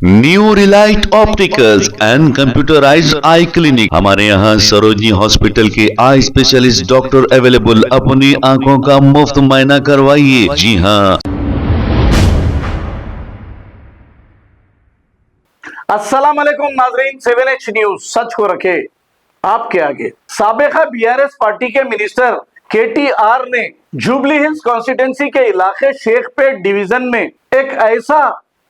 New Relight opticals and computerised I clinic. हमारे यहाँ Sarojini hospital के आई स्पेशलिस्ट डॉक्टर अवेलेबल। अपनी आंखों का मुफ्त मुआयना करवाइए। जी हाँ। अस्सलाम वालेकुम नाजरीन, 7H न्यूज सच को रखे आपके आगे। साबिका बीआरएस पार्टी के मिनिस्टर केटीआर ने जुबली हिल्स कॉन्स्टिट्यूंसी के इलाके शेखपेट डिवीजन में एक ऐसा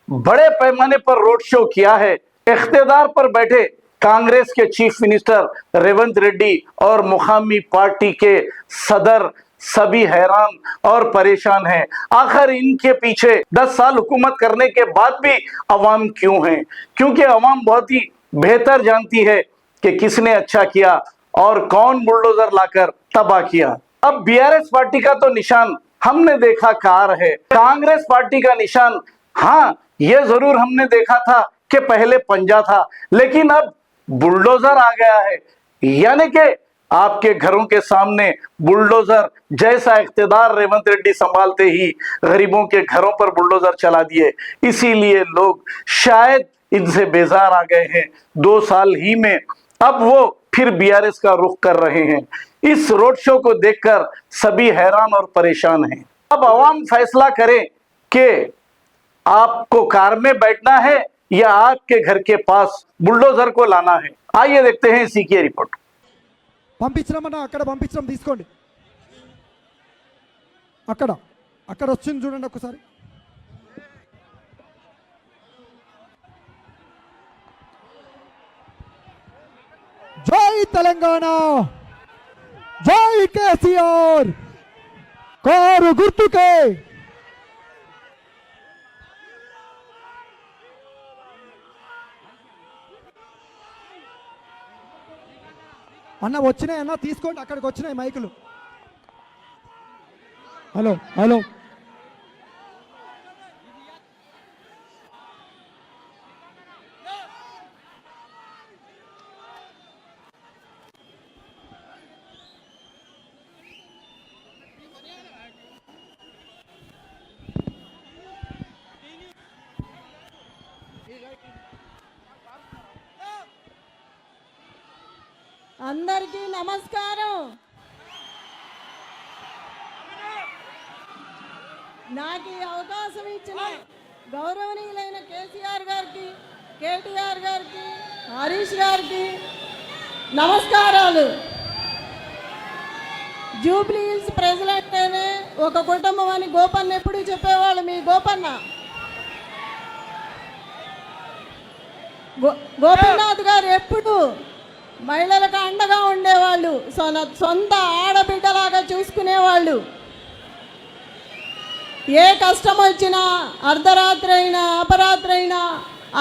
बड़े पैमाने पर रोड शो किया है। इख्तिदार पर बैठे कांग्रेस के चीफ मिनिस्टर रेवंत रेड्डी और मुकामी पार्टी के सदर सभी हैरान और परेशान हैं। आखिर इनके पीछे 10 साल हुकूमत करने के बाद भी अवाम क्यों है? क्योंकि अवाम बहुत ही बेहतर जानती है कि किसने अच्छा किया और कौन बुलडोजर लाकर तबाह किया। अब बीआरएस पार्टी का तो निशान हमने देखा कार है, कांग्रेस पार्टी का निशान, हाँ ये जरूर हमने देखा था कि पहले पंजा था, लेकिन अब बुलडोजर आ गया है। यानी कि आपके घरों के सामने बुलडोजर जैसा इख्तिदार रेवंत रेड्डी संभालते ही गरीबों के घरों पर बुलडोजर चला दिए। इसीलिए लोग शायद इनसे बेजार आ गए हैं। 2 साल ही में अब वो फिर बीआरएस का रुख कर रहे हैं। इस रोड शो को देखकर सभी हैरान और परेशान हैं। अब अवाम फैसला करे कि आपको कार में बैठना है या आपके घर के पास बुलडोजर को लाना है। आइए देखते हैं इसी की रिपोर्ट। పంపించమన్నా అక్కడ పంపించడం తీసుకోండి అక్కడ అక్కడ వచ్చింది చూడండి ఒకసారి జై తెలంగాణ జై కేసీఆర్ కారు గుర్తుకే అన్న వచ్చినాయి అన్న తీసుకోండి అక్కడికి వచ్చినాయి మైకులు హలో హలో అందరికీ నమస్కారం। నాకు ఈ అవకాశం ఇచ్చిన గౌరవనీయులైన కేసీఆర్ గారికి, కేటీఆర్ గారికి, హరీష్ గారికి నమస్కారాలు। జూబ్లీ హిల్స్ ప్రజలంటేనే ఒక కుటుంబం అని గోపన్న ఎప్పుడు చెప్పేవాళ్ళు। మీ గోపన్న గోపీనాథ్ గారు ఎప్పుడు మహిళలకు అండగా ఉండేవాళ్ళు, సొంత ఆడబిడ్డలాగా చూసుకునేవాళ్ళు। ఏ కష్టం వచ్చినా అర్ధరాత్రి అయినా అపరాత్రి అయినా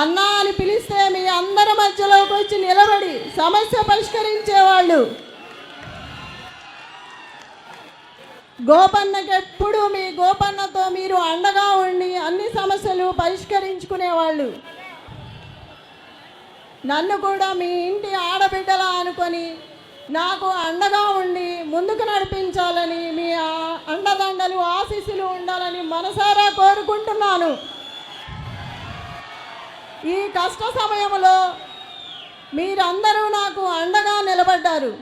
అన్నా అని పిలిస్తే మీ అందరి మధ్యలోకి వచ్చి నిలబడి సమస్య పరిష్కరించేవాళ్ళు। గోపన్నకి ఎప్పుడు మీ గోపన్నతో మీరు అండగా ఉండి అన్ని సమస్యలు పరిష్కరించుకునేవాళ్ళు। నన్ను కూడా మీ ఇంటి ఆడబిడ్డలా అనుకొని నాకు అండగా ఉండి ముందుకు నడిపించాలని, మీ అండదండలు ఆశీస్సులు ఉండాలని మనసారా కోరుకుంటున్నాను। ఈ కష్ట సమయంలో మీరందరూ నాకు అండగా నిలబడ్డారు।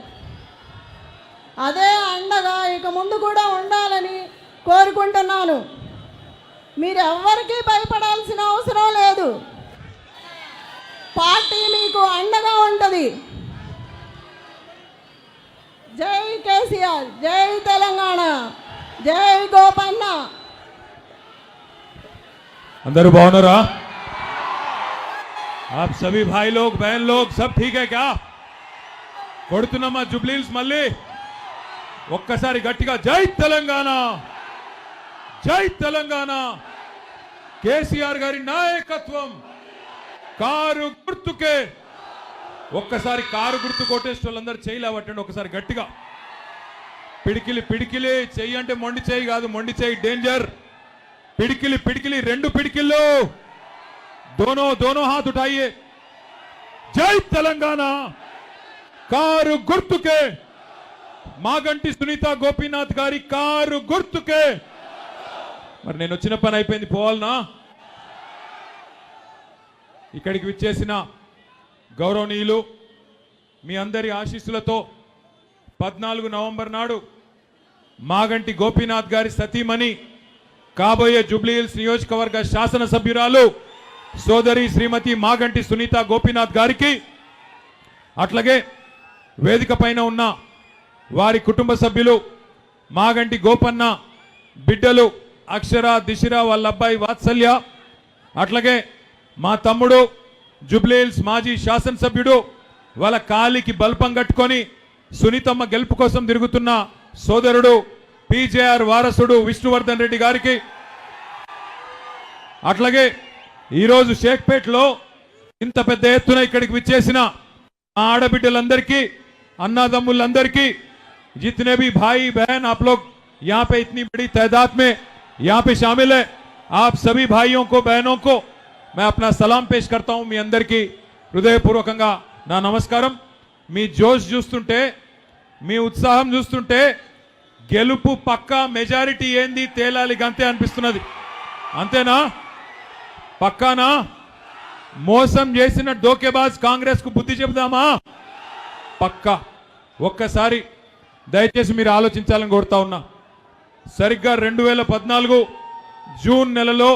అదే అండగా ఇక ముందు కూడా ఉండాలని కోరుకుంటున్నాను। మీరెవ్వరికీ భయపడాల్సిన అవసరం లేదు। పార్టీ మీకు అండగా ఉంటుంది। జై కేసీఆర్, జై తెలంగాణ, జై గోపన్న। अंदर बावनरा आप सभी भाई लोग बहन लोग सब ठीक है क्या? కొడుతున్నమ్మా జూబ్లీ హిల్స్ మళ్ళీ ఒక్కసారి గట్టిగా జై తెలంగాణ, జై తెలంగాణ, కేసీఆర్ గారి నాయకత్వం, కారు గుర్తుకే। ఒక్కసారి కారు గుర్తు కొట్టేసిన వాళ్ళందరూ చేయలేవట్టండి ఒకసారి గట్టిగా। పిడికిలి పిడికిలి చెయ్యి అంటే మొండి చెయ్యి కాదు, మొండి చెయ్యి డేంజర్। పిడికిలి పిడికిలి రెండు పిడికిళ్ళు, दोनों दोनों हाथ उठाइए। जय तेलंगाना, కారు గుర్తుకే, మాగంటి సునీత గోపీనాథ్ గారి కారు గుర్తుకే। మరి నేను వచ్చిన పని అయిపోయింది, పోవాలనా? ఇక్కడికి విచ్చేసిన గౌరవనీయులు మీ అందరి ఆశీస్సులతో 14 నవంబర్ నాడు మాగంటి గోపీనాథ్ గారి సతీమణి కాబోయే జూబ్లీహిల్స్ నియోజకవర్గ శాసనసభ్యురాలు సోదరి శ్రీమతి మాగంటి సునీత గోపీనాథ్ గారికి అట్లాగే వేదిక పైన ఉన్న వారి కుటుంబ సభ్యులు మాగంటి గోపన్న బిడ్డలు అక్షర దిశర వాళ్ళ అబ్బాయి వాత్సల్య అట్లాగే మా తమ్ముడు జూబ్లీహిల్స్ మాజీ శాసనసభ్యుడు వాళ్ళ కాలికి బల్పం కట్టుకొని సునీతమ్మ గెలుపు కోసం తిరుగుతున్న సోదరుడు పీజేఆర్ వారసుడు విష్ణువర్ధన్ రెడ్డి గారికి అట్లాగే ఈరోజు షేక్పేట్లో ఇంత పెద్ద ఎత్తున ఇక్కడికి విచ్చేసిన మా ఆడబిడ్డలందరికీ अन्नादम्मुलंदरिकी जितने भी भाई बहन आप लोग यहाँ पे इतनी बड़ी तादाद में यहाँ पे शामिल है, आप सभी भाइयों को बहनों को मैं अपना सलाम पेश करता हूँ। मी अंदरिकी हृदयपूर्वకంగా నా నమస్కారం। మీ జోష్ చూస్తుంటే మీ ఉత్సాహం చూస్తుంటే గెలుపు పక్కా మెజారిటీ ఏంది తేలాలి గంతే అనిపిస్తున్నది। అంతేనా? పక్కానా? మోసం చేసిన డోకేబాజ్ కాంగ్రెస్ కు బుద్ధి చెబుదామా? పక్కా। ఒక్కసారి దయచేసి మీరు ఆలోచించాలని కోరుతా ఉన్నా। సరిగ్గా 2014 జూన్ నెలలో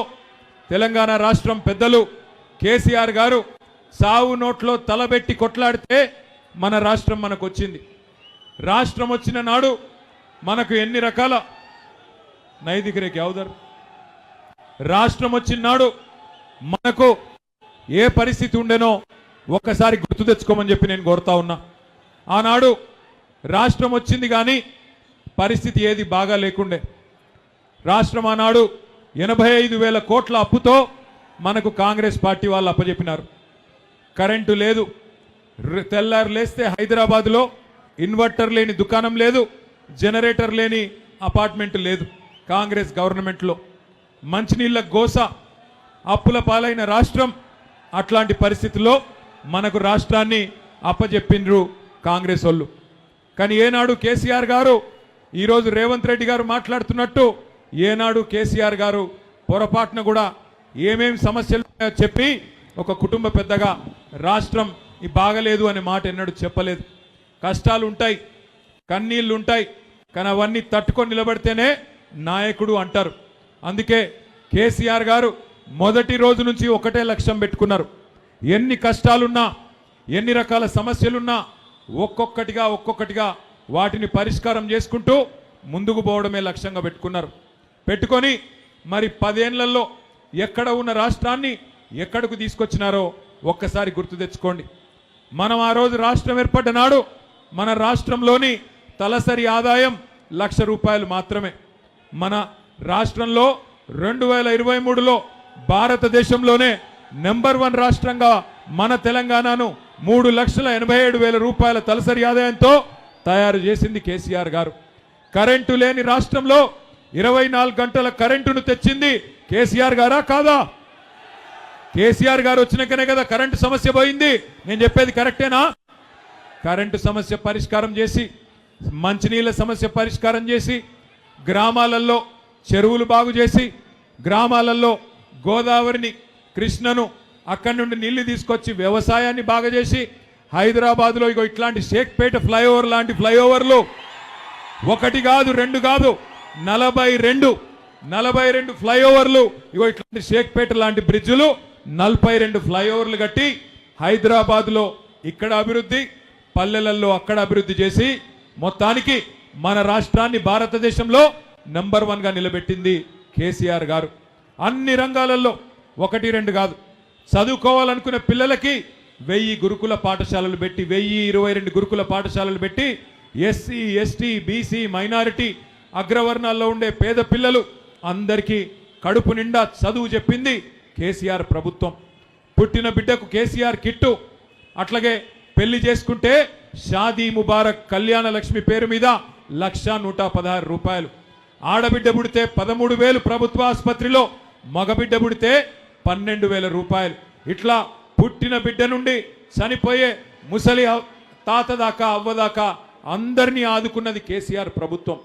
తెలంగాణ రాష్ట్రం పెద్దలు కేసీఆర్ గారు సావు నోట్లో తలబెట్టి కొట్లాడితే మన రాష్ట్రం మనకు వచ్చింది। రాష్ట్రం వచ్చిన నాడు మనకు ఎన్ని రకాల నైతికరే క్యావుదర్ రాష్ట్రం వచ్చిన నాడు మనకు ఏ పరిస్థితి ఉండేనో ఒక్కసారి గుర్తు తెచ్చుకోమని చెప్పి నేను కోరుతా ఉన్నా। ఆనాడు రాష్ట్రం వచ్చింది కానీ పరిస్థితి ఏది బాగా లేకుండే। రాష్ట్రం ఆనాడు 85,000 కోట్ల అప్పుతో మనకు కాంగ్రెస్ పార్టీ వాళ్ళు అప్పచెప్పినారు। కరెంటు లేదు, తెల్లారు లేస్తే హైదరాబాద్లో ఇన్వర్టర్ లేని దుకాణం లేదు, జనరేటర్ లేని అపార్ట్మెంట్ లేదు కాంగ్రెస్ గవర్నమెంట్లో। మంచినీళ్ళ గోస, అప్పుల పాలైన రాష్ట్రం। అట్లాంటి పరిస్థితుల్లో మనకు రాష్ట్రాన్ని అప్పచెప్పిండ్రు కాంగ్రెస్ వాళ్ళు। కానీ ఏనాడు కేసీఆర్ గారు ఈరోజు రేవంత్ రెడ్డి గారు మాట్లాడుతున్నట్టు ఏనాడు కేసీఆర్ గారు పొరపాటున కూడా ఏమేం సమస్యలు చెప్పి ఒక కుటుంబ పెద్దగా రాష్ట్రం ఈ బాగలేదు అనే మాట ఎన్నడూ చెప్పలేదు। కష్టాలు ఉంటాయి, కన్నీళ్లు ఉంటాయి, కానీ అవన్నీ తట్టుకొని నిలబడితేనే నాయకుడు అంటారు। అందుకే కేసీఆర్ గారు మొదటి రోజు నుంచి ఒకటే లక్ష్యం పెట్టుకున్నారు। ఎన్ని కష్టాలున్నా, ఎన్ని రకాల సమస్యలున్నా ఒక్కొక్కటిగా వాటిని పరిష్కారం చేసుకుంటూ ముందుకు పోవడమే లక్ష్యంగా పెట్టుకొని మరి 10 ఏళ్లలో ఎక్కడ ఉన్న రాష్ట్రాన్ని ఎక్కడకు తీసుకొచ్చినారో ఒక్కసారి గుర్తు తెచ్చుకోండి। మనం ఆ రోజు రాష్ట్రం ఏర్పడ్డ నాడు మన రాష్ట్రంలోని తలసరి ఆదాయం ₹1,00,000 మాత్రమే। మన రాష్ట్రంలో 2023లో భారతదేశంలోనే నెంబర్ 1 రాష్ట్రంగా మన తెలంగాణను ₹3,87,000 తలసరి ఆదాయంతో తయారు చేసింది కేసీఆర్ గారు। కరెంటు లేని రాష్ట్రంలో 24 గంటల కరెంటును తెచ్చింది కేసీఆర్ గారా కాదా? కేసీఆర్ గారు వచ్చినాకనే కదా కరెంటు సమస్య పోయింది। నేను చెప్పేది కరెక్టేనా? కరెంటు సమస్య పరిష్కారం చేసి, మంచినీళ్ళ సమస్య పరిష్కారం చేసి, గ్రామాలలో చెరువులు బాగు చేసి, గ్రామాలలో గోదావరిని, కృష్ణను అక్కడి నుండి నీళ్లు తీసుకొచ్చి వ్యవసాయాన్ని బాగా చేసి, హైదరాబాద్లో ఇగో ఇట్లాంటి షేక్పేట ఫ్లైఓవర్ లాంటి ఫ్లైఓవర్లు ఒకటి కాదు, 2 కాదు, 42 ఫ్లైఓవర్లు, ఇగో ఇట్లాంటి షేక్పేట లాంటి బ్రిడ్జులు 42 ఫ్లైఓవర్లు కట్టి హైదరాబాద్లో ఇక్కడ అభివృద్ధి, పల్లెలలో అక్కడ అభివృద్ధి చేసి మొత్తానికి మన రాష్ట్రాన్ని భారతదేశంలో నెంబర్ 1గా నిలబెట్టింది కేసీఆర్ గారు। అన్ని రంగాలలో 1, 2 కాదు, చదువుకోవాలనుకునే పిల్లలకి 1000 గురుకుల పాఠశాలలు పెట్టి, 1022 గురుకుల పాఠశాలలు పెట్టి ఎస్సీ, ఎస్టీ, బీసీ, మైనారిటీ, అగ్రవర్ణాల్లో ఉండే పేద పిల్లలు అందరికీ కడుపు నిండా చదువు చెప్పింది కేసీఆర్ ప్రభుత్వం। పుట్టిన బిడ్డకు కేసీఆర్ కిట్టు, అట్లాగే పెళ్లి చేసుకుంటే షాదీ ముబారక్ కళ్యాణ లక్ష్మి పేరు మీద ₹1,116। ఆడబిడ్డ పుడితే 13,000 ప్రభుత్వ ఆసుపత్రిలో, మగబిడ్డ పుడితే ₹12,000। ఇట్లా పుట్టిన బిడ్డ నుండి చనిపోయే ముసలి తాత దాకా, అవ్వ దాకా అందరినీ ఆదుకున్నది కేసీఆర్ ప్రభుత్వం।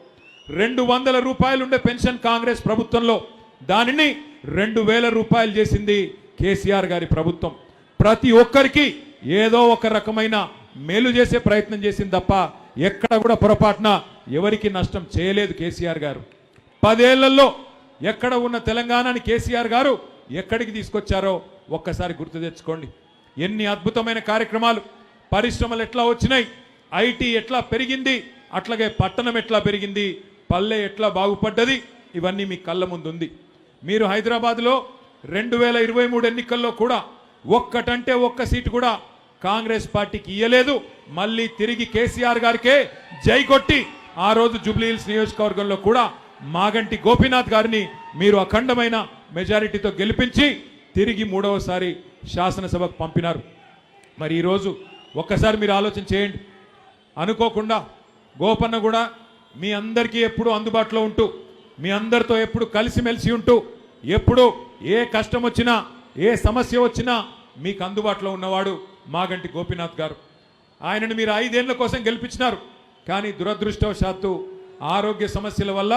₹200 ఉండే పెన్షన్ కాంగ్రెస్ ప్రభుత్వంలో దానిని ₹2,000 చేసింది కేసీఆర్ గారి ప్రభుత్వం। ప్రతి ఒక్కరికి ఏదో ఒక రకమైన మేలు చేసే ప్రయత్నం చేసింది తప్ప ఎక్కడ కూడా పొరపాటున ఎవరికి నష్టం చేయలేదు కేసీఆర్ గారు. 10 ఏళ్లలో ఎక్కడ ఉన్న తెలంగాణని కేసీఆర్ గారు ఎక్కడికి తీసుకొచ్చారో ఒక్కసారి గుర్తు తెచ్చుకోండి. ఎన్ని అద్భుతమైన కార్యక్రమాలు, పరిశ్రమలు ఎట్లా వచ్చినాయి, ఐటీ ఎట్లా పెరిగింది, అట్లాగే పట్టణం ఎట్లా పెరిగింది, పల్లె ఎట్లా బాగుపడ్డది, ఇవన్నీ మీ కళ్ళ ముందు ఉంది. మీరు హైదరాబాద్లో 2023 ఎన్నికల్లో కూడా ఒక్కటంటే ఒక్క సీటు కూడా కాంగ్రెస్ పార్టీకి ఇయ్యలేదు. మళ్ళీ తిరిగి కేసీఆర్ గారికే జై కొట్టి ఆ రోజు జూబ్లీహిల్స్ నియోజకవర్గంలో కూడా మాగంటి గోపీనాథ్ గారిని మీరు అఖండమైన మెజారిటీతో గెలిపించి తిరిగి 3వసారి శాసనసభకు పంపినారు. మరి ఈరోజు ఒక్కసారి మీరు ఆలోచన చేయండి. అనుకోకుండా గోపన్న కూడా మీ అందరికీ ఎప్పుడు అందుబాటులో ఉంటూ, మీ అందరితో ఎప్పుడు కలిసిమెలిసి ఉంటూ, ఎప్పుడు ఏ కష్టం వచ్చినా ఏ సమస్య వచ్చినా మీకు అందుబాటులో ఉన్నవాడు మాగంటి గోపీనాథ్ గారు. ఆయనను మీరు 5 ఏళ్ల కోసం గెలిపించినారు. కానీ దురదృష్టవశాత్తు ఆరోగ్య సమస్యల వల్ల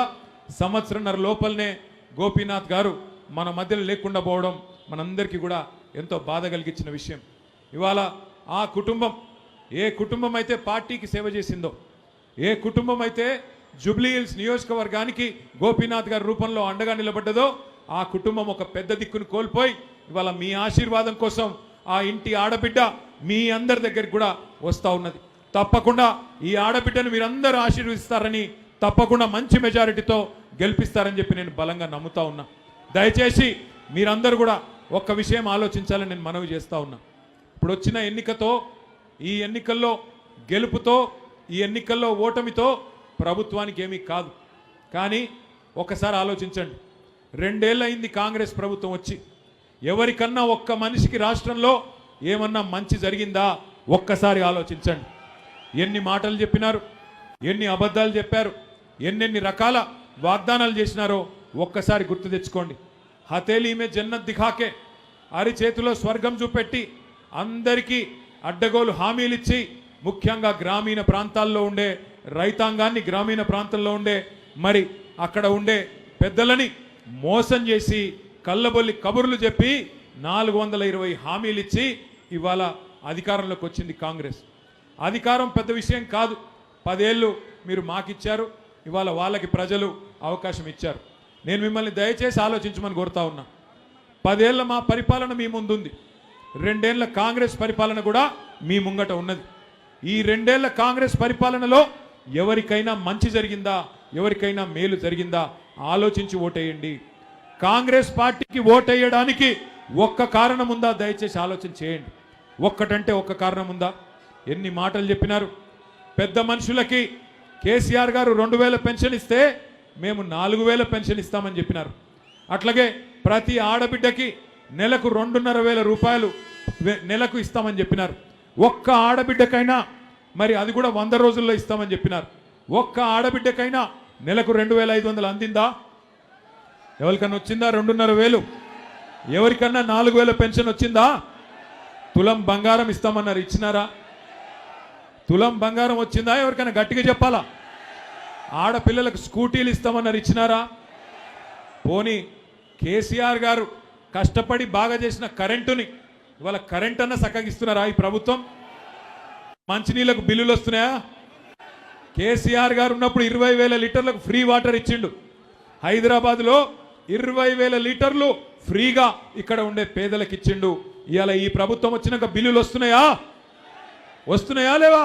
సంవత్సరంన్నర లోపలనే గోపీనాథ్ గారు మన మధ్యలో లేకుండా పోవడం మనందరికీ కూడా ఎంతో బాధ కలిగించిన విషయం. ఇవాళ ఆ కుటుంబం, ఏ కుటుంబం అయితే పార్టీకి సేవ చేసిందో, ఏ కుటుంబం అయితే జూబ్లీహిల్స్ నియోజకవర్గానికి గోపీనాథ్ గారి రూపంలో అండగా నిలబడ్డదో ఆ కుటుంబం ఒక పెద్ద దిక్కును కోల్పోయి ఇవాళ మీ ఆశీర్వాదం కోసం ఆ ఇంటి ఆడబిడ్డ మీ అందరి దగ్గరికి కూడా వస్తూ ఉన్నది. తప్పకుండా ఈ ఆడబిడ్డను మీరందరూ ఆశీర్వదిస్తారని, తప్పకుండా మంచి మెజారిటీతో గెలిపిస్తారని చెప్పి నేను బలంగా నమ్ముతా ఉన్నా. దయచేసి మీరందరూ కూడా ఒక్క విషయం ఆలోచించాలని నేను మనవి చేస్తూ ఉన్నా. ఇప్పుడు వచ్చిన ఎన్నికతో, ఈ ఎన్నికల్లో గెలుపుతో, ఈ ఎన్నికల్లో ఓటమితో ప్రభుత్వానికి ఏమీ కాదు. కానీ ఒకసారి ఆలోచించండి. 2 ఏళ్ళు అయింది కాంగ్రెస్ ప్రభుత్వం వచ్చి. ఎవరికన్నా ఒక్క మనిషికి రాష్ట్రంలో ఏమన్నా మంచి జరిగిందా ఒక్కసారి ఆలోచించండి. ఎన్ని మాటలు చెప్పినారు, ఎన్ని అబద్ధాలు చెప్పారు, ఎన్నెన్ని రకాల వాగ్దానాలు చేసినారో ఒక్కసారి గుర్తు తెచ్చుకోండి. హతేలీ మే జన్నత్ దిఖాకే, అరిచేతిలో స్వర్గం చూపెట్టి అందరికీ అడ్డగోలు హామీలు ఇచ్చి, ముఖ్యంగా గ్రామీణ ప్రాంతాల్లో ఉండే రైతాంగాన్ని, గ్రామీణ ప్రాంతంలో ఉండే మరి అక్కడ ఉండే పెద్దలని మోసం చేసి కళ్ళబొల్లి కబుర్లు చెప్పి 420 హామీలు ఇచ్చి ఇవాళ అధికారంలోకి వచ్చింది కాంగ్రెస్. అధికారం పెద్ద విషయం కాదు. 10 ఏళ్ళు మీరు మాకిచ్చారు, ఇవాళ వాళ్ళకి ప్రజలు అవకాశం ఇచ్చారు. నేను మిమ్మల్ని దయచేసి ఆలోచించమని కోరుతా ఉన్నా. 10 ఏళ్ళ మా పరిపాలన మీ ముందుంది. 2 ఏళ్ల కాంగ్రెస్ పరిపాలన కూడా మీ ముంగట ఉన్నది. ఈ 2 ఏళ్ల కాంగ్రెస్ పరిపాలనలో ఎవరికైనా మంచి జరిగిందా, ఎవరికైనా మేలు జరిగిందా ఆలోచించి ఓటేయండి. కాంగ్రెస్ పార్టీకి ఓటేయడానికి ఒక్క కారణం ఉందా దయచేసి ఆలోచన చేయండి. ఒక్కటంటే ఒక్క కారణం ఉందా? ఎన్ని మాటలు చెప్పినారు. పెద్ద మనుషులకి కేసీఆర్ గారు 2000 పెన్షన్ ఇస్తే మేము 4000 పెన్షన్ ఇస్తామని చెప్పినారు. అట్లాగే ప్రతి ఆడబిడ్డకి నెలకు 2500 రూపాయలు నెలకు ఇస్తామని చెప్పినారు. ఒక్క ఆడబిడ్డకైనా మరి అది కూడా 100 రోజుల్లో ఇస్తామని చెప్పినారు. ఒక్క ఆడబిడ్డకైనా నెలకు 2500 అందిందా? ఎవరికన్నా వచ్చిందా 2500? ఎవరికన్నా 4000 పెన్షన్ వచ్చిందా? తులం బంగారం ఇస్తామన్నారు, ఇచ్చినారా? తులం బంగారం వచ్చిందా? ఎవరికైనా గట్టిగా చెప్పాలా? ఆడపిల్లలకు స్కూటీలు ఇస్తామన్నారు, ఇచ్చినారా? పోనీ కేసీఆర్ గారు కష్టపడి బాగా చేసిన కరెంటుని ఇవాళ కరెంట్ అన్న సక్కగిస్తున్నారా ఈ ప్రభుత్వం? మంచినీళ్ళకు బిల్లులు వస్తున్నాయా? కేసీఆర్ గారు ఉన్నప్పుడు 20,000 లీటర్లకు ఫ్రీ వాటర్ ఇచ్చిండు. హైదరాబాద్లో 20,000 లీటర్లు ఫ్రీగా ఇక్కడ ఉండే పేదలకు ఇచ్చిండు. ఇవాళ ఈ ప్రభుత్వం వచ్చినాక బిల్లులు వస్తున్నాయా? వస్తున్నాయా లేవా?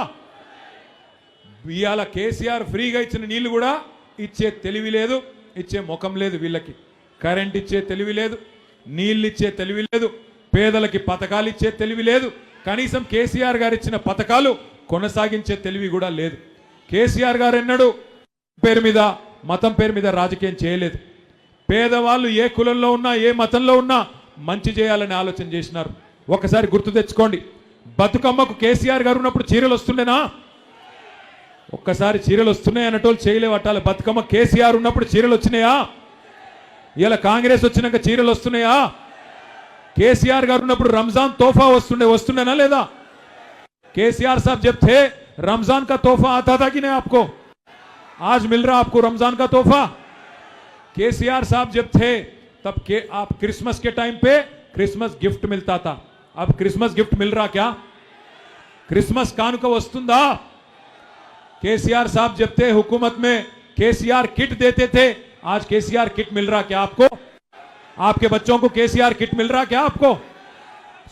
ఇవాళ కేసీఆర్ ఫ్రీగా ఇచ్చిన నీళ్లు కూడా ఇచ్చే తెలివి లేదు, ఇచ్చే ముఖం లేదు వీళ్ళకి. కరెంట్ ఇచ్చే తెలివి లేదు, నీళ్ళు ఇచ్చే తెలివి లేదు, పేదలకి పథకాలు ఇచ్చే తెలివి లేదు. కనీసం కేసీఆర్ గారు ఇచ్చిన పథకాలు కొనసాగించే తెలివి కూడా లేదు. కేసీఆర్ గారు ఎన్నడూ పేరు మీద, మతం పేరు మీద రాజకీయం చేయలేదు. పేదవాళ్ళు ఏ కులంలో ఉన్నా, ఏ మతంలో ఉన్నా మంచి చేయాలని ఆలోచన చేసినారు. ఒకసారి గుర్తు తెచ్చుకోండి. బతుకమ్మకు కేసీఆర్ గారు ఉన్నప్పుడు చీరలు వస్తుండేనా? ఒక్కసారి చీరలు వస్తున్నాయి అన్నటోళ్ళు చేయలేవట్టాలి. బతుకమ్మ కేసీఆర్ ఉన్నప్పుడు చీరలు వచ్చినాయా? ఇలా కాంగ్రెస్ వచ్చినాక చీరలు వస్తున్నాయా? కేసీఆర్ గారు ఉన్నప్పుడు రంజాన్ తోఫా వస్తుండేనా లేదా? కేసీఆर साहब जब थे रमजान का तोहफा आता था कि नहीं आपको? आज मिल रहा आपको रमजान का तोहफा? केसीआर साहब जब थे तब आप क्रिसमस के टाइम पे क्रिसमस गिफ्ट मिलता था. अब क्रिसमस गिफ्ट मिल रहा क्या? क्रिसमस कानुका वस्तुंदा? केसीआर साहब जब थे हुकूमत में केसीआर किट देते थे, आज केसीआर किट मिल रहा क्या आपको? आपके बच्चों को केसीआर किट मिल रहा क्या आपको?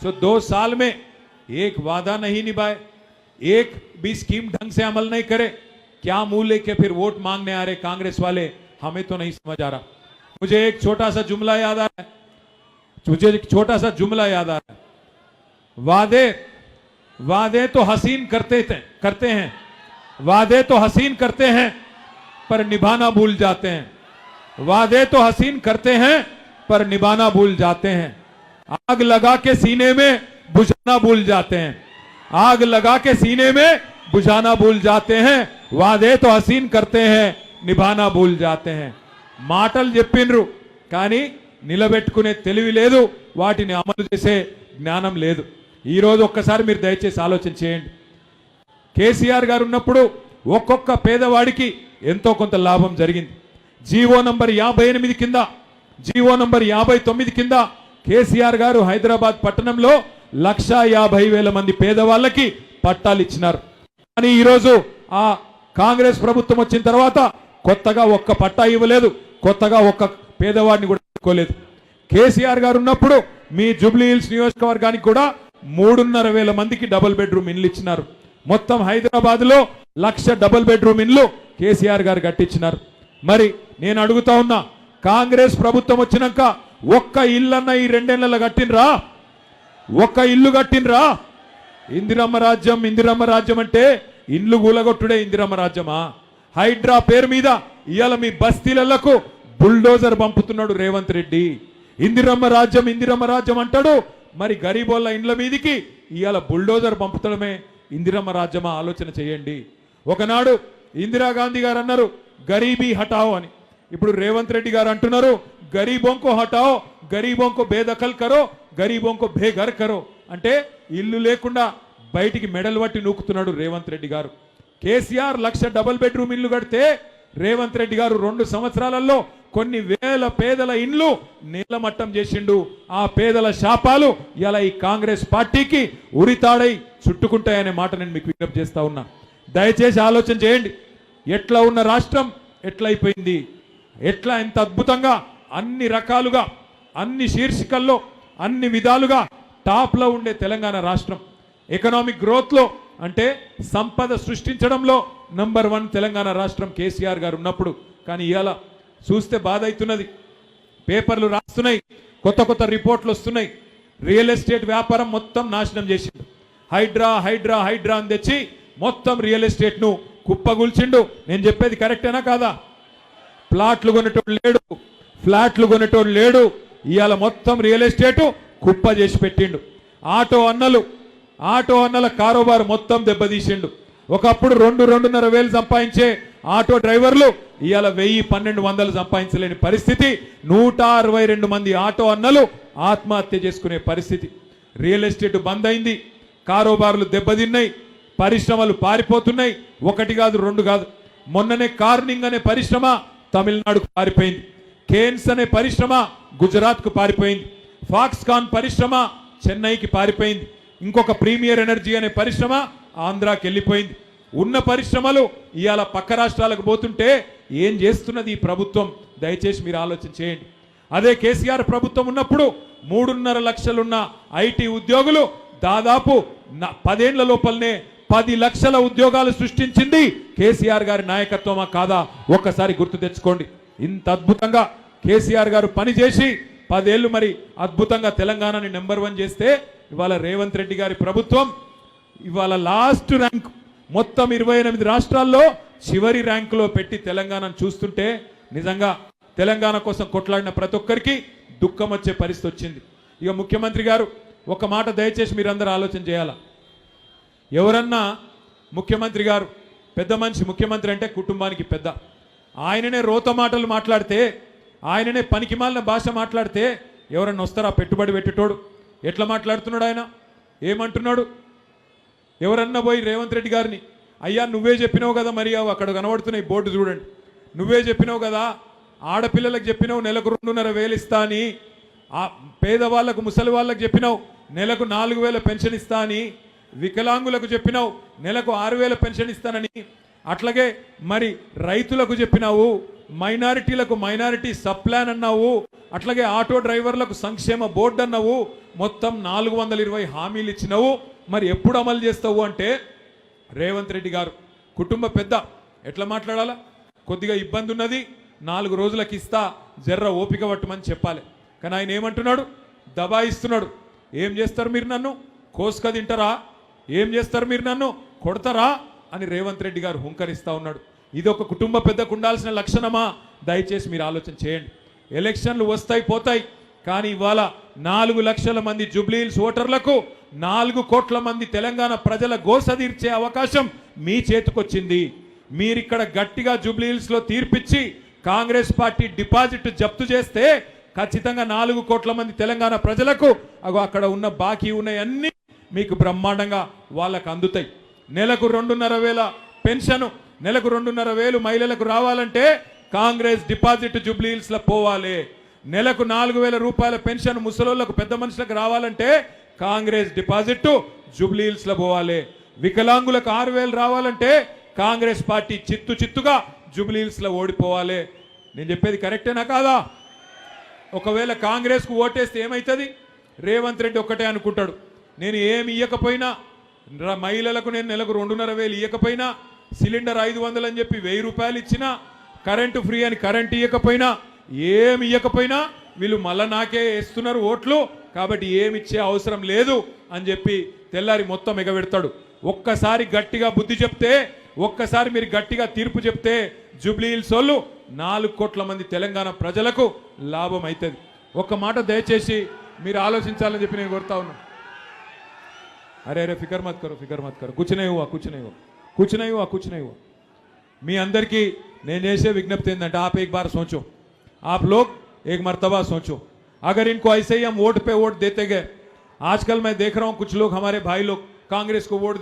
2 साल में एक वादा नहीं निभाए, एक भी स्कीम ढंग से अमल नहीं करे, क्या मुंह लेके फिर वोट मांगने आ रहे कांग्रेस वाले, हमें तो नहीं समझ आ रहा। मुझे एक छोटा सा जुमला याद आ रहा है, वादे तो हसीन करते हैं, वादे तो हसीन करते हैं पर निभाना भूल जाते हैं, वादे तो हसीन करते हैं पर निभाना भूल जाते हैं, आग लगा के सीने में बुझाना भूल जाते हैं, आग लगा के सीने में बुझाना भूल जाते हैं, वादे तो हसीन करते हैं నిభానా భూల్ జాతే हैं। మాటలు చెప్పిండ్రు కానీ నిలబెట్టుకునే తెలివి లేదు, వాటిని అమలు చేసే జ్ఞానం లేదు। ఈ రోజు ఒక్కసారి మీరు దయచేసి ఆలోచన చేయండి, కేసీఆర్ గారు ఉన్నప్పుడు ఒక్కొక్క పేదవాడికి ఎంతో కొంత లాభం జరిగింది। జీవో నంబర్ 58 కింద, జీవో నంబర్ 59 కింద కేసీఆర్ గారు హైదరాబాద్ పట్టణంలో 1,50,000 మంది పేదవాళ్ళకి పట్టాలు ఇచ్చినారు। కానీ ఈ రోజు ఆ కాంగ్రెస్ ప్రభుత్వం వచ్చిన తర్వాత కొత్తగా ఒక్క పట్టా ఇవ్వలేదు, కొత్తగా ఒక్క పేదవాడిని కూడా పెట్టుకోలేదు। కేసీఆర్ గారు ఉన్నప్పుడు మీ జూబ్లీ హిల్స్ నియోజకవర్గానికి కూడా 3,500 మందికి డబుల్ బెడ్రూమ్ ఇండ్లు ఇచ్చినారు। మొత్తం హైదరాబాద్ లో 1,00,000 డబుల్ బెడ్రూమ్ ఇండ్లు కేసీఆర్ గారు కట్టించినారు। మరి నేను అడుగుతా ఉన్నా, కాంగ్రెస్ ప్రభుత్వం వచ్చినాక ఒక్క ఇల్లన్న ఈ 2 ఏళ్లలో కట్టినరా? ఒక్క ఇల్లు కట్టినరా? ఇందిరమ్మ రాజ్యం అంటే ఇండ్లు కూలగొట్టుడే ఇందిరమ్మ రాజ్యమా? హైడ్రా పేరు మీద ఇవాళ మీ బస్తీలకు బుల్డోజర్ పంపుతున్నాడు రేవంత్ రెడ్డి। ఇందిరమ్మ రాజ్యం అంటాడు, మరి గరీబోళ్ళ ఇండ్ల మీదికి ఇవాళ బుల్డోజర్ పంపుతడమే ఇందిరమ్మ రాజ్యమా? ఆలోచన చేయండి। ఒకనాడు ఇందిరాగాంధీ గారు అన్నారు గరీబీ హటాओ అని, ఇప్పుడు రేవంత్ రెడ్డి గారు అంటున్నారు గరీబోं को हटाओ, गरीबों को बेदखल करो, गरीबों को बेघर करो। అంటే ఇల్లు లేకుండా బయటికి మెడలు పట్టి నూకుతున్నాడు రేవంత్ రెడ్డి గారు। కేసీఆర్ 1,00,000 డబుల్ బెడ్రూమ్ ఇల్లు కడితే రేవంత్ రెడ్డి గారు 2 సంవత్సరాలలో కొన్ని వేల పేదల ఇండ్లు నేలమట్టం చేసిండు। ఆ పేదల శాపాలు ఇలా ఈ కాంగ్రెస్ పార్టీకి ఉరితాడై చుట్టుకుంటాయనే మాట నేను మీకు విజ్ఞప్తి చేస్తా ఉన్నా। దయచేసి ఆలోచన చేయండి, ఎట్లా ఉన్న రాష్ట్రం ఎట్లా అయిపోయింది, ఎట్లా ఎంత అద్భుతంగా అన్ని రకాలుగా అన్ని శీర్షికల్లో అన్ని విధాలుగా టాప్ లో ఉండే తెలంగాణ రాష్ట్రం ఎకనామిక్ గ్రోత్ లో అంటే సంపద సృష్టించడంలో నంబర్ 1 తెలంగాణ రాష్ట్రం కేసీఆర్ గారు ఉన్నప్పుడు। కానీ ఇయాల చూస్తే బాధ అవుతున్నది, పేపర్లు రాస్తున్నాయి, కొత్త కొత్త రిపోర్ట్లు వస్తున్నాయి, రియల్ ఎస్టేట్ వ్యాపారం మొత్తం నాశనం చేసిండు। హైడ్రా అని తెచ్చి మొత్తం రియల్ ఎస్టేట్ ను కుప్పగూల్చిండు। నేను చెప్పేది కరెక్టేనా కాదా? ఫ్లాట్లు కొనేటోడు లేడు, ఇవాళ మొత్తం రియల్ ఎస్టేట్ కుప్ప చేసి పెట్టిండు। ఆటో అన్నల కారోబార్ మొత్తం దెబ్బతీసిండు। ఒకప్పుడు 2-2.5 వేలు సంపాదించే ఆటో డ్రైవర్లు ఇవాళ 1,000-1,200 సంపాదించలేని పరిస్థితి, 162 మంది ఆటో అన్నలు ఆత్మహత్య చేసుకునే పరిస్థితి। రియల్ ఎస్టేట్ బంద్ అయింది, కారోబార్లు దెబ్బతిన్నాయి, పరిశ్రమలు పారిపోతున్నాయి, 1 కాదు 2 కాదు। మొన్ననే కార్నింగ్ అనే పరిశ్రమ తమిళనాడుకు పారిపోయింది, కేన్స్ అనే పరిశ్రమ గుజరాత్కు పారిపోయింది, ఫాక్స్కాన్ పరిశ్రమ చెన్నైకి పారిపోయింది, ఇంకొక ప్రీమియర్ ఎనర్జీ అనే పరిశ్రమ ఆంధ్రాకి వెళ్ళిపోయింది। ఉన్న పరిశ్రమలు ఇవాళ పక్క రాష్ట్రాలకు పోతుంటే ఏం చేస్తున్నది ఈ ప్రభుత్వం? దయచేసి మీరు ఆలోచన చేయండి। అదే కేసీఆర్ ప్రభుత్వం ఉన్నప్పుడు 3.5 లక్షలున్న ఐటీ ఉద్యోగులు దాదాపు 10 ఏళ్ల లోపలనే 10 లక్షల ఉద్యోగాలు సృష్టించింది కేసీఆర్ గారి నాయకత్వమా కాదా? ఒక్కసారి గుర్తు తెచ్చుకోండి। ఇంత అద్భుతంగా కేసీఆర్ గారు పనిచేసి 10 ఏళ్ళు మరి అద్భుతంగా తెలంగాణని నెంబర్ 1 చేస్తే ఇవాళ రేవంత్ రెడ్డి గారి ప్రభుత్వం ఇవాళ లాస్ట్ ర్యాంక్ మొత్తం 28 రాష్ట్రాల్లో చివరి ర్యాంకులో పెట్టి తెలంగాణను చూస్తుంటే నిజంగా తెలంగాణ కోసం కొట్లాడిన ప్రతి ఒక్కరికి దుఃఖం వచ్చే పరిస్థితి వచ్చింది। ఇక ముఖ్యమంత్రి గారు ఒక మాట దయచేసి మీరందరూ ఆలోచన చేయాలా, ఎవరన్నా ముఖ్యమంత్రి గారు పెద్ద మనిషి, ముఖ్యమంత్రి అంటే కుటుంబానికి పెద్ద, ఆయననే రోత మాటలు మాట్లాడితే, ఆయననే పనికిమాలిన భాష మాట్లాడితే ఎవరన్నా వస్తారా? పెట్టుబడి పెట్టేటోడు ఎట్లా మాట్లాడుతున్నాడు ఆయన, ఏమంటున్నాడు? ఎవరన్నా పోయి రేవంత్ రెడ్డి గారిని అయ్యా నువ్వే చెప్పినావు కదా, మరి అక్కడ కనబడుతున్నాయి బోర్డు చూడండి, నువ్వే చెప్పినావు కదా, ఆడపిల్లలకు చెప్పినావు నెలకు 2.5 వేలు ఇస్తా అని, ఆ పేదవాళ్ళకు ముసలి వాళ్ళకు చెప్పినావు నెలకు 4000 పెన్షన్ ఇస్తా అని, వికలాంగులకు చెప్పినావు నెలకు 6000 పెన్షన్ ఇస్తానని, అట్లాగే మరి రైతులకు చెప్పినావు, మైనారిటీలకు మైనారిటీ సబ్ ప్లాన్ అన్నావు, అట్లాగే ఆటో డ్రైవర్లకు సంక్షేమ బోర్డు అన్నావు, మొత్తం 420 హామీలు ఇచ్చినావు. మరి ఎప్పుడు అమలు చేస్తావు అంటే రేవంత్ రెడ్డి గారు కుటుంబ పెద్ద, ఎట్లా మాట్లాడాలా, కొద్దిగా ఇబ్బంది ఉన్నది, 4 రోజులకి ఇస్తా, జర్ర ఓపిక పట్టమని చెప్పాలి. కానీ ఆయన ఏమంటున్నాడు, దబాయిస్తున్నాడు. ఏం చేస్తారు మీరు నన్ను, కోసుక తింటారా, ఏం చేస్తారు మీరు నన్ను, కొడతారా అని రేవంత్ రెడ్డి గారు హుంకరిస్తూ ఉన్నాడు. ఇది ఒక కుటుంబ పెద్దకు ఉండాల్సిన లక్షణమా? దయచేసి మీరు ఆలోచన చేయండి. ఎలక్షన్లు వస్తాయి పోతాయి, కానీ ఇవాళ 4 లక్షల మంది జూబ్లీహిల్స్ ఓటర్లకు 4 కోట్ల మంది తెలంగాణ ప్రజల గోస తీర్చే అవకాశం మీ చేతికొచ్చింది. మీరిక్కడ గట్టిగా జూబ్లీహిల్స్లో తీర్పిచ్చి కాంగ్రెస్ పార్టీ డిపాజిట్ జప్తు చేస్తే ఖచ్చితంగా 4 కోట్ల మంది తెలంగాణ ప్రజలకు అక్కడ ఉన్న బాకీ ఉన్నాయన్నీ మీకు బ్రహ్మాండంగా వాళ్ళకు అందుతాయి. నెలకు 2,500 పెన్షన్, నెలకు 2,500 మహిళలకు రావాలంటే కాంగ్రెస్ డిపాజిట్ జూబ్లీహిల్స్లో పోవాలి. నెలకు 4,000 రూపాయల పెన్షన్ ముసలోళ్లకు పెద్ద మనుషులకు రావాలంటే కాంగ్రెస్ డిపాజిట్ జూబ్లీహిల్స్లో పోవాలి. వికలాంగులకు 6,000 రావాలంటే కాంగ్రెస్ పార్టీ చిత్తుగా జూబ్లీహిల్స్లో ఓడిపోవాలి. నేను చెప్పేది కరెక్టేనా కాదా? ఒకవేళ కాంగ్రెస్కు ఓటేస్తే ఏమవుతుంది? రేవంత్ రెడ్డి ఒక్కటే అనుకుంటాడు, నేను ఏమి ఇవ్వకపోయినా, మహిళలకు నేను నెలకు 2,500 ఇవ్వకపోయినా, సిలిండర్ 500 అని చెప్పి 1000 రూపాయలు ఇచ్చినా, కరెంటు ఫ్రీ అని కరెంటు ఇవ్వకపోయినా, ఏమి ఇవ్వకపోయినా వీళ్ళు మళ్ళా నాకే వేస్తున్నారు ఓట్లు, కాబట్టి ఏమిచ్చే అవసరం లేదు అని చెప్పి తెల్లారి మొత్తం ఎగబెడతాడు. ఒక్కసారి గట్టిగా బుద్ధి చెప్తే, ఒక్కసారి మీరు గట్టిగా తీర్పు చెప్తే జూబ్లీహిల్స్ వాళ్ళు 4 కోట్ల మంది తెలంగాణ ప్రజలకు లాభం అవుతుంది. ఒక్క మాట దయచేసి మీరు ఆలోచించాలని చెప్పి నేను కోరుతా ఉన్నాను. అరే అరే ఫికర్ మత్ కరో కుछ नहीं हुआ. మీ అందరికీ నేను చేసే విజ్ఞప్తి ఏంటంటే आप एक बार सोचो, आप लोग एक मर्तबा सोचो, अगर इनको ऐसे ही हम वोट पे वोट देते गए, आजकल मैं देख रहा हूं कुछ लोग हमारे भाई लोग कांग्रेस को वोट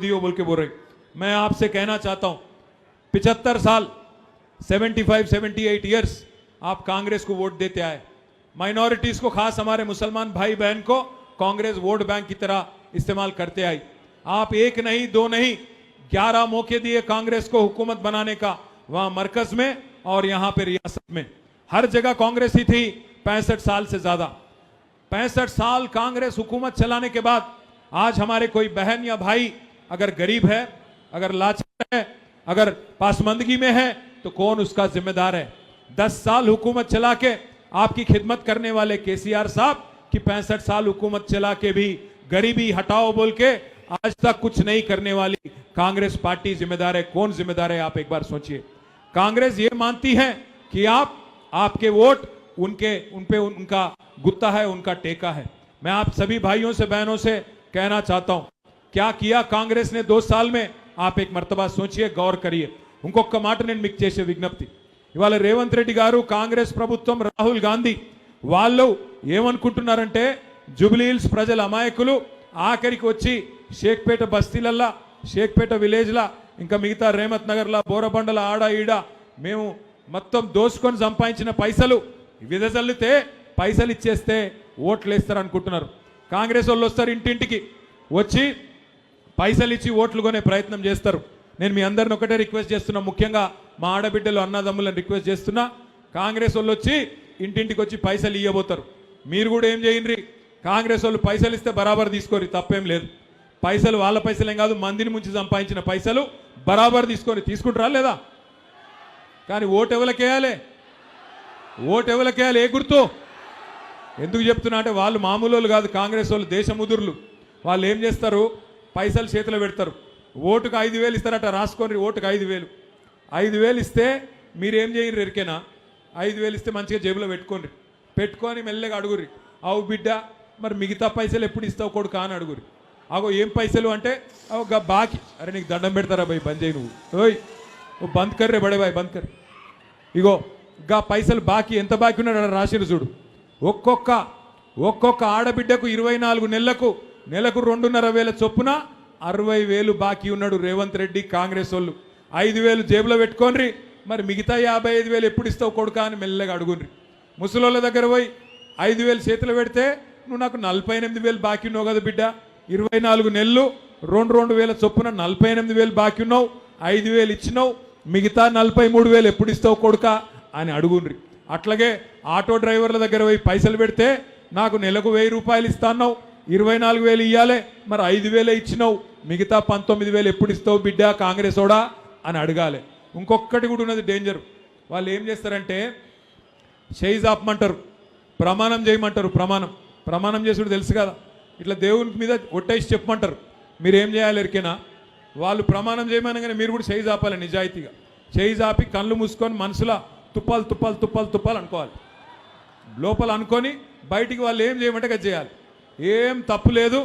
दियो बोल के बोल रहे. मैं आपसे कहना चाहता हूं 75 साल 75-78 ईयर्स आप कांग्रेस को वोट देते आए. माइनॉरिटीज को, खास हमारे मुसलमान भाई बहन को कांग्रेस वोट बैंक की तरह इस्तेमाल करते आई. आप 1 नहीं 2 नहीं 11 मौके दिए कांग्रेस को हुकूमत बनाने का, वहां मरकज में और यहां पे रियासत में, हर जगह कांग्रेस ही थी 65 साल से ज्यादा. 65 साल कांग्रेस हुकूमत चलाने के बाद आज हमारे कोई बहन या भाई अगर गरीब है, अगर लाचार है, अगर पासमंदगी में है, तो कौन उसका जिम्मेदार है? 10 साल हुकूमत चला के आपकी खिदमत करने वाले केसीआर साहब की 65 साल हुकूमत चला के भी गरीबी हटाओ बोल के आज तक कुछ नहीं करने वाली कांग्रेस पार्टी जिम्मेदार है. कौन जिम्मेदार है? आप एक बार सोचिए. कांग्रेस ये मानती है कि आपके वोट उन पे उनका गुत्ता है, उनका टेका है. मैं आप सभी भाइयों से बहनों से कहना चाहता हूं, क्या किया कांग्रेस ने 2 साल में? आप एक मर्तबा सोचिए, गौर करिए. ఇంకొక మాట నేను మీకు చేసే విజ్ఞప్తి, ఇవాళ రేవంత్ రెడ్డి గారు, కాంగ్రెస్ ప్రభుత్వం, రాహుల్ గాంధీ వాళ్ళు ఏమనుకుంటున్నారంటే జూబ్లీహిల్స్ ప్రజల అమాయకులు ఆఖరికి వచ్చి షేక్పేట బస్తీలల్లా, షేక్పేట విలేజ్లా, ఇంకా మిగతా రేమత్ నగర్లా, బోరబండల ఆడ ఈడ మేము మొత్తం దోసుకొని సంపాదించిన పైసలు విదజల్లితే పైసలు ఇచ్చేస్తే ఓట్లు వేస్తారు అనుకుంటున్నారు. కాంగ్రెస్ వాళ్ళు వస్తారు, ఇంటింటికి వచ్చి పైసలు ఇచ్చి ఓట్లు కొనే ప్రయత్నం చేస్తారు. నేను మీ అందరిని ఒకటే రిక్వెస్ట్ చేస్తున్నా, ముఖ్యంగా మా ఆడబిడ్డలు అన్నదమ్ములను రిక్వెస్ట్ చేస్తున్నా, కాంగ్రెస్ వాళ్ళు వచ్చి ఇంటింటికి వచ్చి పైసలు ఇవ్వబోతారు. మీరు కూడా ఏం చేయండి, కాంగ్రెస్ వాళ్ళు పైసలు ఇస్తే బరాబర్ తీసుకోరు, తప్పేం లేదు. పైసలు వాళ్ళ పైసలేం కాదు, మందిని ముంచి సంపాదించిన పైసలు బరాబర్ తీసుకుంటారా లేదా? కానీ ఓటు ఎవరికేయాలి? ఏ గుర్తు? ఎందుకు చెప్తున్నా అంటే వాళ్ళు మామూలు వాళ్ళు కాదు, కాంగ్రెస్ వాళ్ళు దేశముదురులు. వాళ్ళు ఏం చేస్తారు, పైసలు చేతిలో పెడతారు. ఓటుకు 5,000 ఇస్తారట, రాసుకోండి. ఓటుకు 5,000 ఇస్తే మీరేం చేయరు ఎరికేనా? 5,000 ఇస్తే మంచిగా జేబులో పెట్టుకొని మెల్లగా అడుగురి, అవు బిడ్డ మరి మిగతా పైసలు ఎప్పుడు ఇస్తావు కొడుకా అని అడుగురి. అగో ఏం పైసలు అంటే అవు బాకీ. అరే నీకు దండం పెడతారా భయ్, బంద్ చేయి నువ్వు. ఓయ్ ఓ బంద్ కర్రే బడే బాయ్, బంద్ కర్. ఇగో గా పైసలు బాకీ, ఎంత బాకీ ఉన్నాడు రాసిరు చూడు. ఒక్కొక్క ఆడబిడ్డకు 24 నెలలకు నెలకు 2,500 చొప్పున 60,000 బాకీ ఉన్నాడు రేవంత్ రెడ్డి, కాంగ్రెస్ వాళ్ళు. 5,000 జేబులో పెట్టుకోండి, మరి మిగతా 55,000 ఎప్పుడు ఇస్తావు కొడుకా అని మెల్లగా అడుగుండ్రి. ముసలోళ్ళ దగ్గర పోయి 5,000 చేతిలో పెడితే నువ్వు నాకు 48,000 బాకీ ఉన్నావు కదా బిడ్డ, 24 నెలలు 2,000 చొప్పున 48,000 బాకీ ఉన్నావు, 5,000 ఇచ్చినావు, మిగతా 43,000 ఎప్పుడు ఇస్తావు కొడుక అని అడుగుండ్రి. అట్లాగే ఆటో డ్రైవర్ల దగ్గర పోయి పైసలు పెడితే నాకు నెలకు 1,000 రూపాయలు ఇస్తాన్నావు, 24,000 ఇవ్వాలి, మరి 5,000 ఇచ్చినావు, మిగతా 19,000 ఎప్పుడు ఇస్తావు బిడ్డ కాంగ్రెస్ ఓడా అని అడగాలి. ఇంకొకటి కూడా ఉన్నది డేంజర్. వాళ్ళు ఏం చేస్తారంటే చేయి ఆపమంటారు, ప్రమాణం చేయమంటారు. ప్రమాణం చేసుడు తెలుసు కదా, ఇట్లా దేవుని మీద ఒట్టేసి చెప్పమంటారు. మీరు ఏం చేయాలి ఎరికేనా, వాళ్ళు ప్రమాణం చేయమనగానే మీరు కూడా చేయి ఆపాలి. నిజాయితీగా చేయి ఆపి కళ్ళు మూసుకొని మనసులో తుప్పాలు అనుకోవాలి. లోపల అనుకొని బయటికి వాళ్ళు ఏం చేయమంటే అది చేయాలి. ఏం తప్పు లేదు,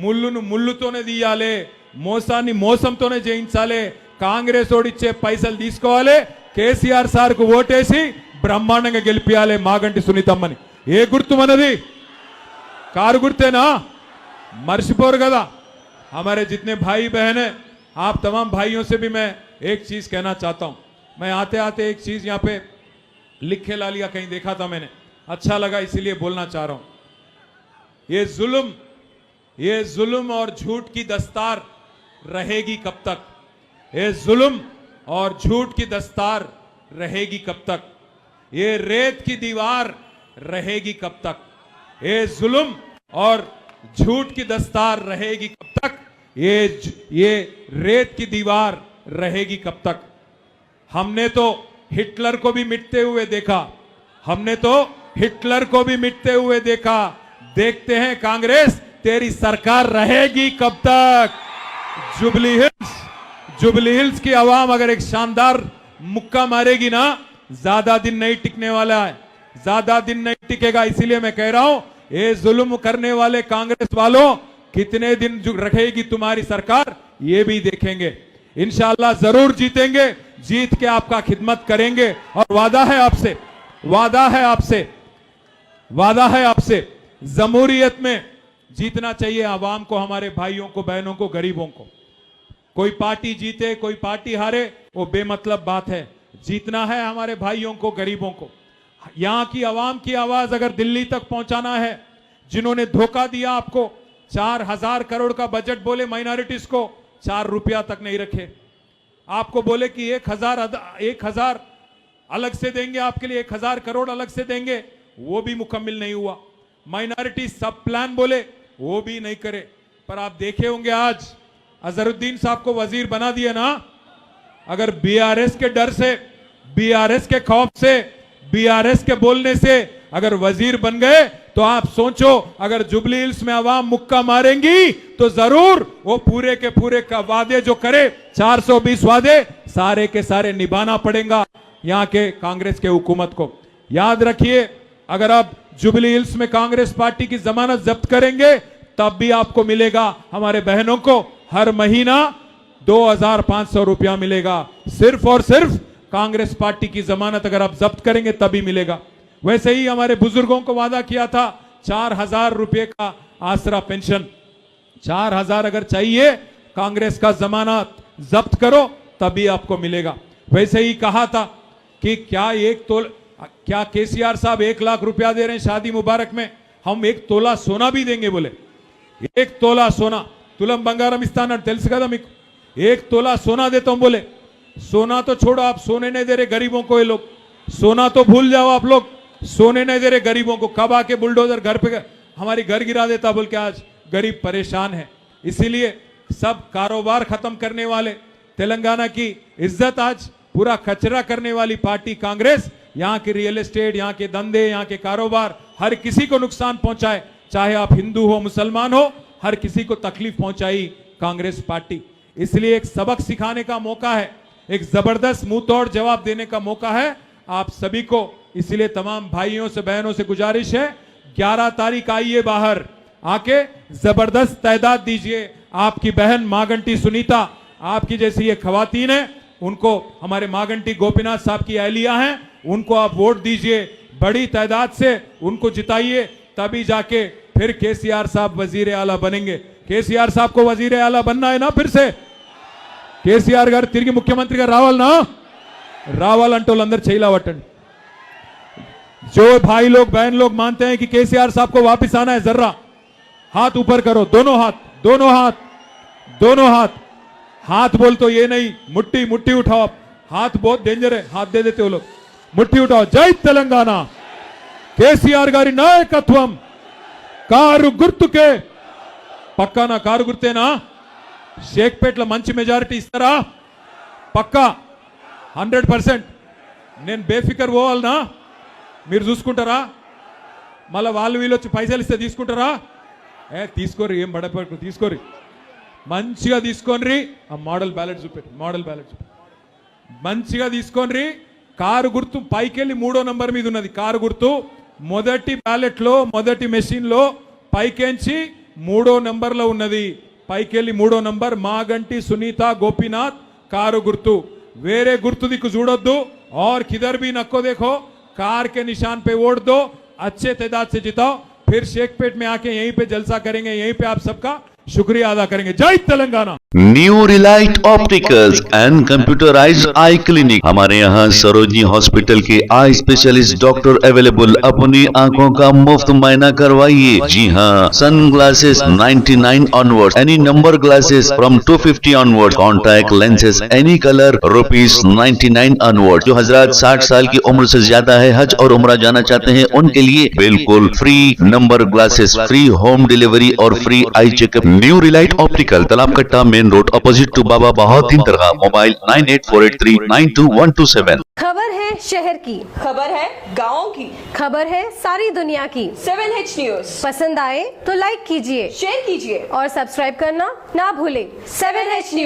ముళ్ళును ముళ్ళుతోనే తీయాలి, మోసాన్ని మోసంతోనే చేయించాలి. కాంగ్రెస్ ఓడిచ్చే పైసలు తీసుకోవాలి, కేసీఆర్ సార్కు ఓటేసి బ్రహ్మాండంగా గెలిపియాలి మాగంటి సునీతమ్మని. ఏ గుర్తు మనది? కారు గుర్తేనా? मर्सीपोर गदा। हमारे जितने भाई बहन हैं, आप तमाम भाइयों से भी मैं एक चीज कहना चाहता हूं। मैं आते आते एक चीज यहां पे लिख के ला लिया, कहीं देखा था मैंने, अच्छा लगा इसीलिए बोलना चाह रहा हूं। ये जुल्म और झूठ की दस्तार रहेगी कब तक? ये जुल्म और झूठ की दस्तार रहेगी कब तक? ये रेत की दीवार रहेगी कब तक? ये जुल्म और झूठ की दस्तार रहेगी कब तक? ये रेत की दीवार रहेगी कब तक? हमने तो हिटलर को भी मिटते हुए देखा, हमने तो हिटलर को भी मिटते हुए देखा। देखते हैं कांग्रेस तेरी सरकार रहेगी कब तक? जुबली हिल्स की आवाम अगर एक शानदार मुक्का मारेगी ना, ज्यादा दिन नहीं टिकने वाला है, ज्यादा दिन नहीं टिकेगा। इसीलिए मैं कह रहा हूं, ये जुल्म करने वाले कांग्रेस वालों कितने दिन रखेगी तुम्हारी सरकार, ये भी देखेंगे। इंशाअल्लाह जरूर जीतेंगे, जीत के आपका खिदमत करेंगे। और वादा है आपसे, वादा है आपसे, वादा है आपसे, जमहूरियत में जीतना चाहिए आवाम को, हमारे भाइयों को, बहनों को, गरीबों को। कोई पार्टी जीते कोई पार्टी हारे वो बेमतलब बात है, जीतना है हमारे भाइयों को, गरीबों को। यहां की आवाम की आवाज अगर दिल्ली तक पहुंचाना है, जिन्होंने धोखा दिया आपको, 4,000 करोड़ का बजट बोले माइनॉरिटीज को, 4 रुपया तक नहीं रखे। आपको बोले कि 1,000 अलग से देंगे, आपके लिए 1,000 करोड़ अलग से देंगे, वो भी मुकम्मिल नहीं हुआ। माइनॉरिटी सब प्लान बोले, वो भी नहीं करे। पर आप देखे होंगे आज अजहरुद्दीन साहब को वजीर बना दिया ना, अगर बीआरएस के डर से, बीआरएस के खौफ से, बीआरएस के बोलने से अगर वजीर बन गए, तो आप सोचो अगर जुबली हिल्स में आवाम मुक्का मारेंगी तो जरूर वो पूरे के पूरे का वादे जो करे, 420 वादे सारे के सारे निभाना पड़ेगा यहां के कांग्रेस के हुकूमत को। याद रखिए, अगर आप जुबली हिल्स में कांग्रेस पार्टी की जमानत जब्त करेंगे, तब भी आपको मिलेगा, हमारे बहनों को हर महीना 2,500 रुपया मिलेगा। सिर्फ और सिर्फ कांग्रेस पार्टी की जमानत अगर आप जब्त करेंगे तभी मिलेगा। वैसे ही हमारे बुजुर्गों को वादा किया था 4,000 रुपए का आसरा पेंशन, 4,000 अगर चाहिए कांग्रेस का जमानत जब्त करो तभी आपको मिलेगा। वैसे ही कहा था कि क्या केसीआर साहब 1 लाख रुपया दे रहे हैं शादी मुबारक में, हम 1 तोला सोना भी देंगे बोले। 1 तोला सोना, तुलम बंगारम इस्तान तेलुसु कदा मीकु, 1 तोला सोना देता हूं बोले। सोना तो छोड़ो, आप सोने नहीं दे रहे गरीबों को, ये लोग सोना तो भूल जाओ, आप लोग सोने नहीं दे रहे गरीबों को। कब आके बुलडोजर घर पे हमारी घर गिरा देता बोल के आज गरीब परेशान है। इसीलिए सब कारोबार खत्म करने वाले, तेलंगाना की इज्जत आज पूरा कचरा करने वाली पार्टी कांग्रेस, यहाँ के रियल एस्टेट, यहाँ के धंधे, यहाँ के कारोबार, हर किसी को नुकसान पहुंचाए, चाहे आप हिंदू हो मुसलमान हो, हर किसी को तकलीफ पहुंचाई कांग्रेस पार्टी। इसलिए एक सबक सिखाने का मौका है, एक जबरदस्त मुंह तोड़ जवाब देने का मौका है आप सभी को। इसलिए तमाम भाइयों से, बहनों से गुजारिश है, 11 तारीख आइए बाहर, आके जबरदस्त तादाद दीजिए। आपकी बहन मागंटी सुनीता, आपकी जैसी ये खवातीन है, उनको, हमारे मागंटी गोपीनाथ साहब की अहलिया हैं, उनको आप वोट दीजिए, बड़ी तादाद से उनको जिताइए, तभी जाके फिर केसीआर साहब वजीर आला बनेंगे। केसीआर साहब को वजीर आला बनना है ना, फिर से కేసీఆర్ గారు తిరిగి ముఖ్యమంత్రిగా రావాలనా? రావాలంటే వాళ్ళందరూ చేయలా పట్టండి. जो भाई लोग बहन लोग मानते हैं कि केसीआर साहब को वापस आना है, जर्रा हाथ ऊपर करो, दोनों हाथ, दोनों हाथ, दोनों हाथ। हाथ बोल तो ये नहीं, मुट्ठी मुट्ठी उठाओ आप, हाथ बहुत डेंजर है, हाथ दे देते हो लोग, मुट्ठी उठाओ। जय तेलंगाना, కేసీఆర్ గారి నాయకత్వం, కారు గుర్తుకే. పక్కానా కారు గుర్తేనా? షేక్పేట్లో మంచి మెజారిటీ ఇస్తారా? పక్కా 100%. నేను బేఫికర్ పోవాలనా? మీరు చూసుకుంటారా? మళ్ళీ వాళ్ళు వీళ్ళు వచ్చి పైసలు ఇస్తే తీసుకుంటారా? తీసుకోరి, ఏం బడపడు, తీసుకోరి, మంచిగా తీసుకోండి. ఆ మోడల్ బ్యాలెట్ చూపెట్టి, మోడల్ బ్యాలెట్ చూపెట్టి, మంచిగా తీసుకోండి. కారు గుర్తు పైకెళ్ళి 3వ నంబర్ మీద ఉన్నది కారు గుర్తు. మొదటి బ్యాలెట్ లో మొదటి మెషిన్ లో పైకెంచి 3వ నంబర్ లో ఉన్నది. పైకెళ్ళి 3వ నంబర్ మాగంటి సునీత గోపీనాథ్ కారు గుర్తు. వేరే గుర్తు దిక్కు చూడొద్దు. और किधर भी नको देखो, कार के निशान पे वोट दो, अच्छे तादाद से जिताओ, फिर शेखपेट में आके यहीं पे जलसा करेंगे, यहीं पे आप सबका शुक्रिया अदा करेंगे. जय Telangana. New Relight opticals and computerised I clinic. हमारे यहाँ सरोजनी हॉस्पिटल के आई स्पेशलिस्ट डॉक्टर अवेलेबल. अपनी आंखों का मुफ्त मायना करवाइए. जी हाँ, sunglasses 99 onward, any number glasses from 250 onward, contact lenses any colour ₹99 onward. जो हजरात 60 साल की उम्र से ज्यादा है, हज और उम्रा जाना चाहते हैं, उनके लिए बिल्कुल free number glasses, free home delivery और free eye checkup. New relight optical, Talab Katta, main road, opposite to Baba Bahauddin Dargah. Mobile 9848392127. खबर है शहर की, खबर है गाँव की, खबर है सारी दुनिया की. 7H न्यूज पसंद आए तो लाइक कीजिए, शेयर कीजिए और सब्सक्राइब करना ना भूलें. 7H news.